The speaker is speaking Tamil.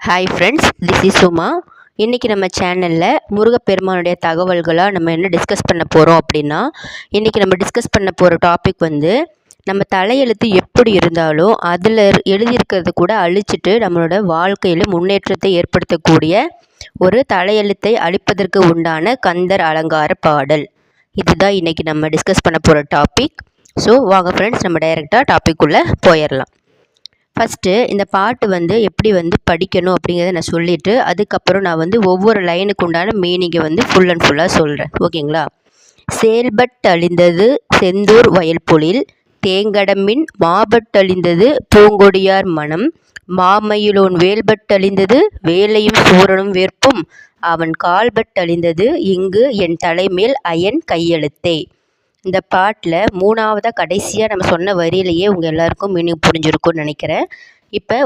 Hi friends, this is Suma. இன்றைக்கி நம்ம சேனலில் முருகப்பெருமானுடைய தகவல்களாக நம்ம என்ன டிஸ்கஸ் பண்ண போகிறோம் அப்படின்னா, இன்றைக்கி நம்ம டிஸ்கஸ் பண்ண போகிற டாபிக் வந்து நம்ம தலையெழுத்து எப்படி இருந்தாலும் அதில் எழுதியிருக்கிறது கூட அழிச்சிட்டு நம்மளோட வாழ்க்கையில் முன்னேற்றத்தை ஏற்படுத்தக்கூடிய ஒரு தலையெழுத்தை அழிப்பதற்கு உண்டான கந்தர் அலங்கார பாடல். இதுதான் இன்றைக்கி நம்ம டிஸ்கஸ் பண்ண போகிற டாபிக். ஸோ வாங்க ஃப்ரெண்ட்ஸ், நம்ம டைரெக்டாக டாபிக்குள்ளே போயிடலாம். ஃபஸ்ட்டு இந்த பாட்டு வந்து எப்படி வந்து படிக்கணும் அப்படிங்கிறத நான் சொல்லிவிட்டு அதுக்கப்புறம் நான் வந்து ஒவ்வொரு லைனுக்கு உண்டான மீனிங்கை வந்து ஃபுல் அண்ட் ஃபுல்லாக சொல்கிறேன். ஓகேங்களா? செயல்பட்டழிந்தது செந்தூர் வயல்பொழில் தேங்கடமின் மாபட்டழிந்தது பூங்கொடியார் மனம் மாமயிலோன் வேல்பட்டழிந்தது வேலையும் சூரனும் வேற்பும் அவன் கால்பட்டழிந்தது இங்கு என் தலைமேல் அயன் கையெழுத்தே. இந்த பாட்டில் மூணாவதாக கடைசியாக நம்ம சொன்ன வரியிலேயே உங்கள் எல்லாருக்கும் மீனிங் புரிஞ்சிருக்கும்னு நினைக்கிறேன். இப்போ